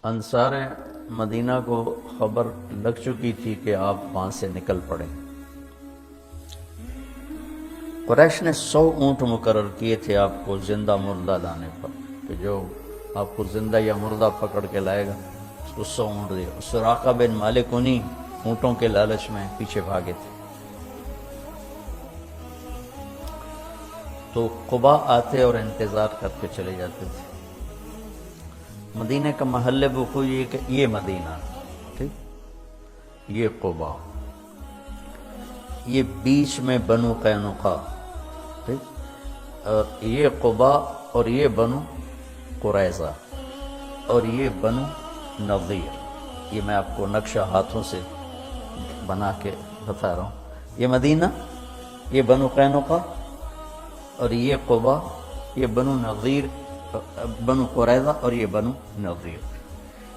انصار مدینہ کو خبر لگ چکی تھی کہ آپ وہاں سے نکل پڑے۔ قریش نے 100 اونٹ مقرر کیے تھے آپ کو زندہ مردہ لانے پر، کہ جو آپ کو زندہ یا مردہ پکڑ کے لائے گا اس کو 100 اونٹ دے۔ سراقہ بن مالک انہی اونٹوں کے لالچ میں پیچھے بھاگے تھے۔ تو قباء آتے اور انتظار کر کے چلے جاتے تھے۔ مدینہ کا محل وقوع یہ کہ یہ مدینہ، ٹھیک، یہ قباء، یہ بیچ میں بنو قینقاع، ٹھیک، اور یہ قباء اور یہ بنو قریظہ اور یہ بنو نضیر۔ یہ میں آپ کو نقشہ ہاتھوں سے بنا کے بتا رہا ہوں۔ یہ مدینہ، یہ بنو قینقاع اور یہ قباء، یہ بنو نضیر، بنو قریظہ اور یہ بنو نضیر،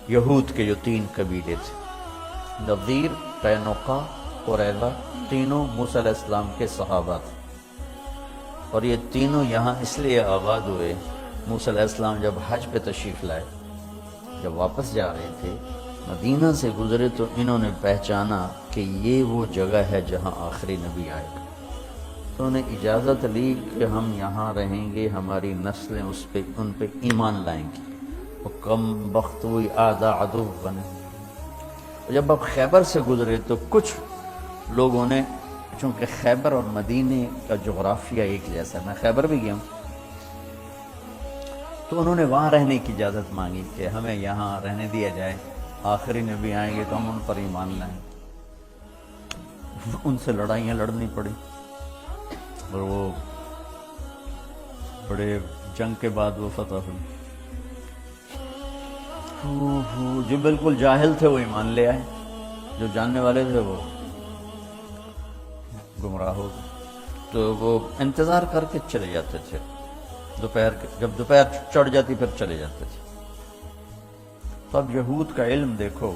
یہود کے جو 3 قبیلے تھے۔ نضیر، قینقاع، قریظہ، تینوں موسیٰ علیہ السلام کے صحابہ تھے، اور یہ تینوں یہاں اس لیے آباد ہوئے۔ موسیٰ علیہ السلام جب حج پہ تشریف لائے، جب واپس جا رہے تھے مدینہ سے گزرے، تو انہوں نے پہچانا کہ یہ وہ جگہ ہے جہاں آخری نبی آئے گا۔ تو انہیں اجازت لی کہ ہم یہاں رہیں گے، ہماری نسلیں ان پہ ایمان لائیں گی۔ وہ کم بخت ہوئی آدھا عدو بنے۔ جب اب خیبر سے گزرے تو کچھ لوگوں نے، چونکہ خیبر اور مدینے کا جغرافیہ ایک جیسا ہے، میں خیبر بھی گیا ہوں، تو انہوں نے وہاں رہنے کی اجازت مانگی کہ ہمیں یہاں رہنے دیا جائے، آخری نبی آئیں گے تو ہم ان پر ایمان لائیں۔ ان سے لڑائیاں لڑنی پڑی، اور وہ بڑے جنگ کے بعد وہ فتح ہوئی۔ جو بالکل جاہل تھے وہ ایمان لے آئے، جو جاننے والے تھے وہ گمراہ ہو گئے۔ تو وہ انتظار کر کے چلے جاتے تھے، جب دوپہر چڑھ جاتی پھر چلے جاتے تھے۔ تو اب یہود کا علم دیکھو،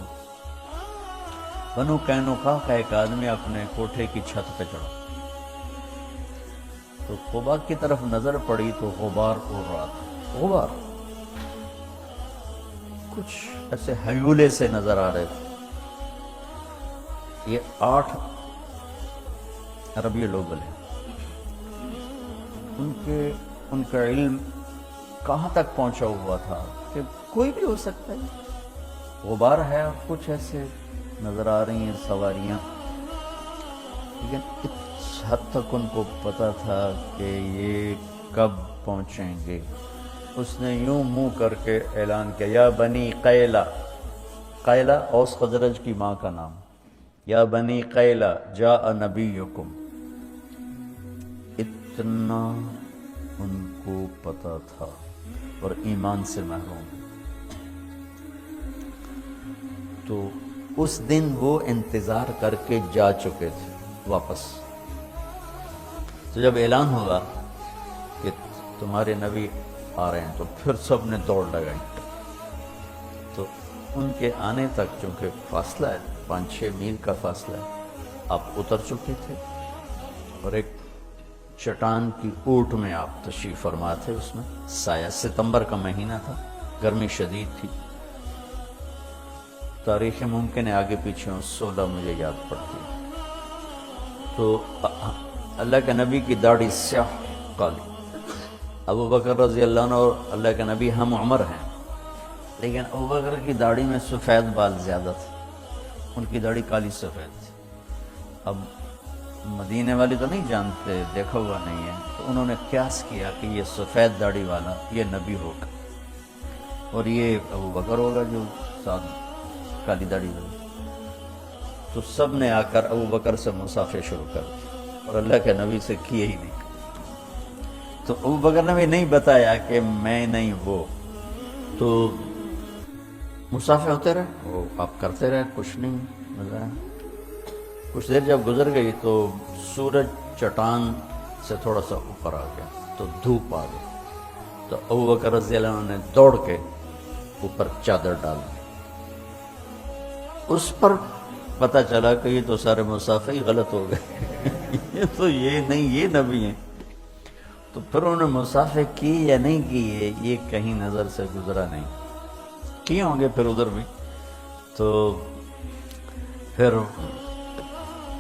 بنو قینقاع کا ایک آدمی اپنے کوٹھے کی چھت پہ چڑھا، تو قباء کی طرف نظر پڑی تو غبار اڑ رہا تھا۔ غبار کچھ ایسے ہیولے سے نظر آ رہے تھے۔ یہ 8 عربی لوگ ہیں، ان کا علم کہاں تک پہنچا ہوا تھا کہ کوئی بھی ہو سکتا ہے۔ غبار ہے اور کچھ ایسے نظر آ رہی ہیں سواریاں، لیکن اس حد تک ان کو پتا تھا کہ یہ کب پہنچیں گے۔ اس نے یوں منہ کر کے اعلان کیا، یا بنی قیلہ، قیلہ اوس خزرج کی ماں کا نام، یا بنی قیلہ جاء نبیکم۔ اتنا ان کو پتا تھا، اور ایمان سے محروم۔ تو اس دن وہ انتظار کر کے جا چکے تھے واپس۔ تو جب اعلان ہوا کہ تمہارے نبی آ رہے ہیں، تو پھر سب نے دوڑ لگائی۔ تو ان کے آنے تک چونکہ فاصلہ ہے، 5-6 میل کا فاصلہ ہے، آپ اتر چکے تھے، اور ایک چٹان کی اوٹ میں آپ تشریف فرما تھے۔ اس میں سایہ، ستمبر کا مہینہ تھا، گرمی شدید تھی۔ تاریخ ممکن ہے آگے پیچھے 16 مجھے یاد پڑتی ہے۔ تو اللہ کے نبی کی داڑھی سیاہ کالی، ابو بکر رضی اللہ عنہ اور اللہ کے نبی ہم عمر ہیں، لیکن ابو بکر کی داڑھی میں سفید بال زیادہ تھے، ان کی داڑھی کالی سفید تھی۔ اب مدینے والے تو نہیں جانتے، دیکھا ہوا نہیں ہے، تو انہوں نے قیاس کیا کہ یہ سفید داڑھی والا یہ نبی ہوگا، اور یہ ابو بکر ہوگا جو ساتھ کالی داڑھی والا۔ تو سب نے آ کر ابو بکر سے مصافحہ شروع کر دی، اور اللہ کے نبی سے کیے ہی نہیں۔ تو ابو بکر نے بھی نہیں بتایا کہ میں نہیں وہ، تو مصافحہ ہوتے رہے، وہ آپ کرتے رہے، کچھ نہیں بتایا۔ کچھ دیر جب گزر گئی تو سورج چٹان سے تھوڑا سا اوپر آ گیا، تو دھوپ آ گئی۔ تو ابو بکر رضی اللہ عنہ نے دوڑ کے اوپر چادر ڈال دی۔ اس پر پتہ چلا کہ یہ تو سارے مصافحہ ہی غلط ہو گئے، یہ نہیں، یہ نبی ہیں۔ تو پھر انہوں نے مصافحہ کی یا نہیں کی، یہ کہیں نظر سے گزرا نہیں۔ کیے ہوں گے پھر ادھر بھی. تو پھر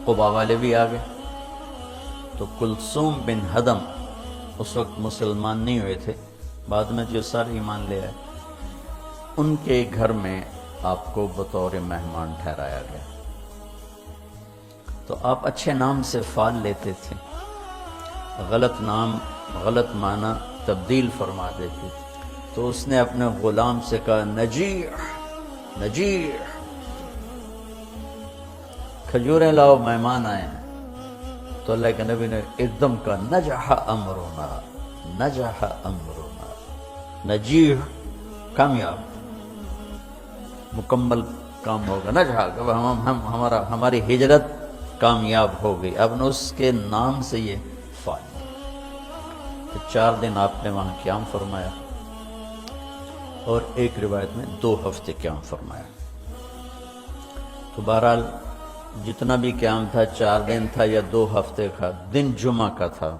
قبا والے بھی آ گئے. تو کلثوم بن ہدم اس وقت مسلمان نہیں ہوئے تھے، بعد میں جو سارے ایمان لے آئے، ان کے گھر میں آپ کو بطور مہمان ٹھہرایا گیا. تو آپ اچھے نام سے فال لیتے تھے، غلط نام غلط معنی تبدیل فرما دیتے تھے. تو اس نے اپنے غلام سے کہا نجیح نجیح، کھجوریں لاؤ مہمان آئے ہیں. تو اللہ کے نبی نے ایک دم کہا نجح امرنا نجح امرنا. نجیح کامیاب، مکمل کام ہوگا. نجح ہماری ہجرت کامیاب ہو گئی. اب نے اس کے نام سے یہ فال. تو 4 دن آپ نے وہاں قیام فرمایا، اور ایک روایت میں 2 ہفتے قیام فرمایا. تو بہرحال جتنا بھی قیام تھا 4 دن تھا یا 2 ہفتے کا. دن جمعہ کا تھا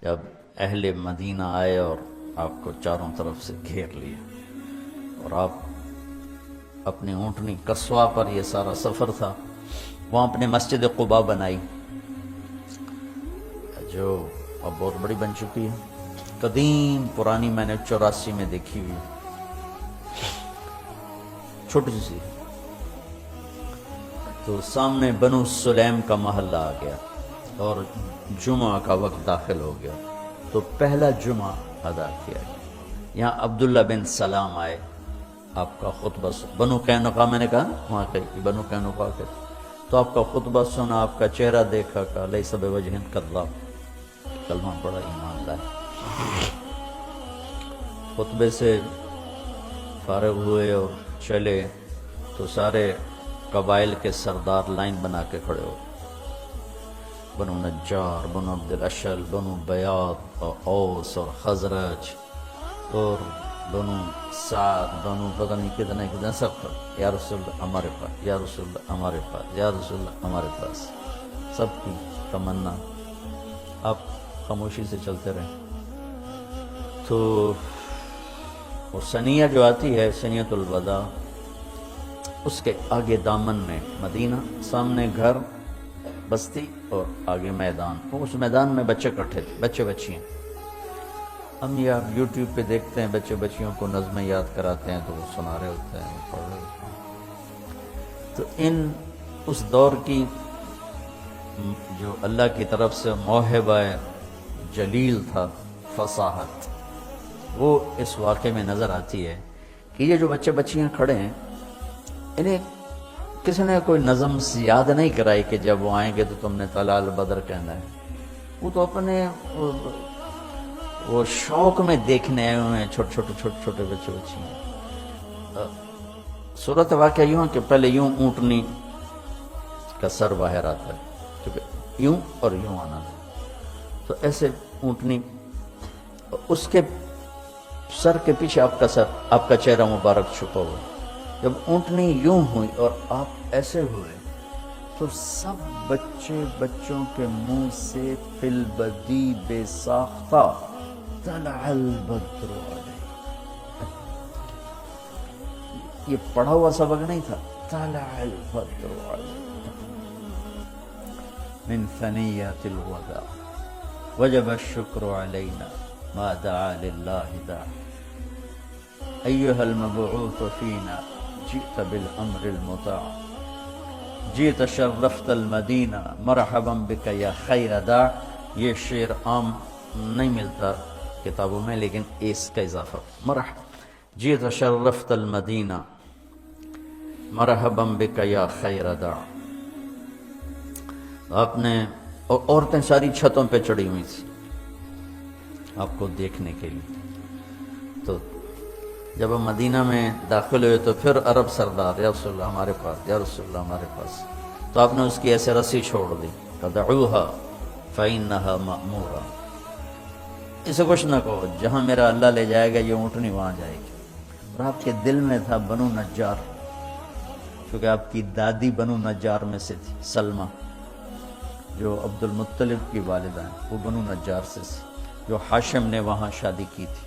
جب اہل مدینہ آئے اور آپ کو چاروں طرف سے گھیر لیا، اور آپ اپنی اونٹنی قصوہ پر، یہ سارا سفر تھا، وہاں اپنے مسجد قباء بنائی، جو اب بہت بڑی بن چکی ہے، قدیم پرانی، میں نے 84 میں دیکھی ہوئی، چھوٹی سی. تو سامنے بنو سلیم کا محلہ آ گیا اور جمعہ کا وقت داخل ہو گیا. تو پہلا جمعہ ادا کیا گیا. یہاں عبداللہ بن سلام آئے، آپ کا خطبہ بنو قینقاع، میں نے کہا وہاں کہیں بنو قینقاع کے. تو آپ کا خطبہ سنا، آپ کا چہرہ دیکھا، کہا لیس بوجہ کذاب، کلمہ پڑھا، ایمان لائے. خطبے سے فارغ ہوئے اور چلے تو سارے قبائل کے سردار لائن بنا کے کھڑے ہو، بنو نجار، بنو عبد الاشل، بنو بیاض اور اوس اور خزرج اور بنو سعد، بنو پتہ نہیں کتنے سب. یا رسول اللہ ہمارے پاس، یا رسول اللہ ہمارے پاس، یا رسول اللہ ہمارے پاس. سب کی تمنا. آپ خاموشی سے چلتے رہے. تو وہ سنیہ جو آتی ہے، سنیت الوداع، اس کے آگے دامن میں مدینہ، سامنے گھر بستی اور آگے میدان. اس میدان میں بچے اکٹھے تھے، بچے بچیاں. ہم یہ آپ یوٹیوب پہ دیکھتے ہیں، بچے بچیوں کو نظمیں یاد کراتے ہیں تو وہ سنا رہے ہوتے ہیں، پڑھ رہے ہوتے ہیں. تو اس دور کی جو اللہ کی طرف سے موہبہ جلیل تھا، فصاحت، وہ اس واقعے میں نظر آتی ہے کہ یہ جو بچے بچیاں کھڑے ہیں، انہیں کسی نے کوئی نظم یاد نہیں کرائی کہ جب وہ آئیں گے تو تم نے طلال بدر کہنا ہے. وہ تو اپنے وہ شوق میں دیکھنے آئے ہوئے ہیں، چھوٹے بچے بچیاں. صورت واقعہ یوں ہے کہ پہلے یوں اونٹنی کا سر باہر آتا ہے، کیونکہ یوں اور یوں آنا ہے. تو ایسے اونٹنی، اس کے سر کے پیچھے آپ کا سر، آپ کا چہرہ مبارک چھپا ہوا. جب اونٹنی یوں ہوئی اور آپ ایسے ہوئے تو سب بچوں کے منہ سے فی البدی بے ساختہ طلع البدر علیہ. یہ پڑھا ہوا سبق نہیں تھا. طلع البدر علیہ من ثنیات الوداع وجب الشکر علینا ما دعا للہ داع ایہا المبعوث فینا جئت بالامر المطاع جئت شرفت المدینہ مرحبا بک یا خیر داع. یہ شعر عام نہیں ملتا کتابوں میں، لیکن اس کا اضافہ جئت شرفت المدینہ مرحبا بک یا خیر داع. آپ نے، اور عورتیں ساری چھتوں پہ چڑھی ہوئی تھی آپ کو دیکھنے کے لیے. تو جب ہم مدینہ میں داخل ہوئے تو پھر عرب سردار، یا رسول اللہ ہمارے پاس، یا رسول اللہ ہمارے پاس. تو آپ نے اس کی ایسے رسی چھوڑ دی، فدعوها فإنها مأمورہ. اسے کچھ نہ کہو، جہاں میرا اللہ لے جائے گا یہ اونٹنی وہاں جائے گی. اور آپ کے دل میں تھا بنو نجار، کیونکہ آپ کی دادی بنو نجار میں سے تھی، سلمہ جو عبد المطلب کی والدہ ہیں، وہ بنو نجار سے، جو ہاشم نے وہاں شادی کی تھی.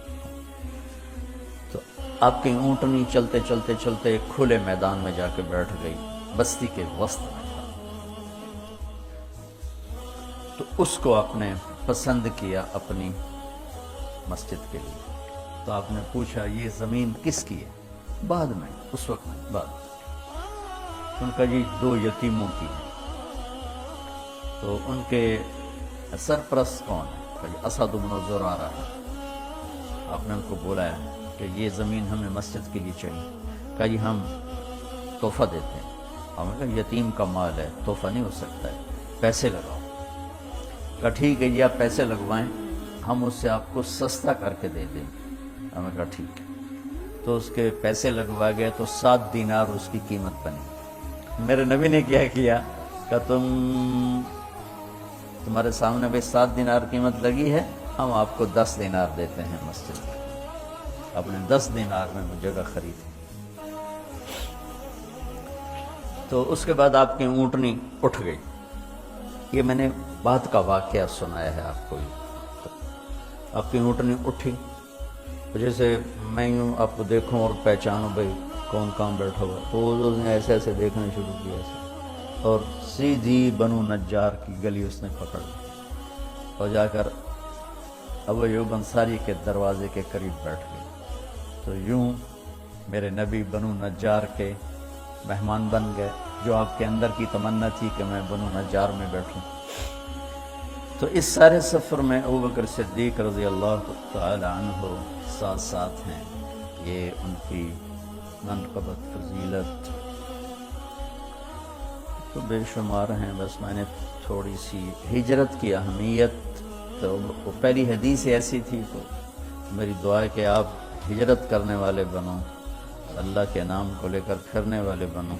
تو آپ کی اونٹنی چلتے چلتے چلتے ایک کھلے میدان میں جا کے بیٹھ گئی، بستی کے وسط میں تھا۔ تو اس کو آپ نے پسند کیا اپنی مسجد کے لیے۔ تو آپ نے پوچھا یہ زمین کس کی ہے؟ بعد میں، اس وقت میں بعد ان کا جی 2 یتیموں کی ہے۔ تو ان کے سرپرست کون ہے؟ اسد بن زرارہ ہے۔ آپ نے ان کو بولا ہے کہ یہ زمین ہمیں مسجد کے لیے چاہیے۔ کہا جی ہم تحفہ دیتے ہیں۔ ہم نے کہا یتیم کا مال ہے، تحفہ نہیں ہو سکتا ہے، پیسے لگاؤ۔ کہا ٹھیک ہے جی آپ پیسے لگوائیں، ہم اس سے آپ کو سستا کر کے دے دیں۔ ہم نے کہا ٹھیک ہے۔ تو اس کے پیسے لگوا گئے تو 7 دینار اس کی قیمت بنی۔ میرے نبی نے کیا کیا کہ تمہارے سامنے بھائی 7 دینار قیمت لگی ہے، ہم آپ کو 10 دینار دیتے ہیں مسجد میں۔ اپنے 10 دینار میں وہ جگہ خریدی۔ تو اس کے بعد آپ کی اونٹنی اٹھ گئی۔ یہ میں نے بات کا واقعہ سنایا ہے آپ کو۔ آپ کی اونٹنی اٹھی، جیسے میں یوں آپ کو دیکھوں اور پہچانوں بھائی کون کام بیٹھا ہوا، تو اس نے ایسے ایسے دیکھنا شروع کیا ایسے، اور سیدھی بنو نجار کی گلی اس نے پکڑ لی اور جا کر ابو ایوب انصاری کے دروازے کے قریب بیٹھ گئی۔ تو یوں میرے نبی بنو نجار کے مہمان بن گئے، جو آپ کے اندر کی تمنا تھی کہ میں بنو نجار میں بیٹھوں۔ تو اس سارے سفر میں ابوبکر صدیق رضی اللہ تعالی عنہ ساتھ ساتھ ہیں۔ یہ ان کی منقبت، فضیلت تو بے شمار ہیں۔ بس میں نے تھوڑی سی ہجرت کی اہمیت، تو وہ پہلی حدیث ایسی تھی، تو میری دعا ہے کہ آپ ہجرت کرنے والے بنو، اللہ کے نام کو لے کر پھرنے والے بنو۔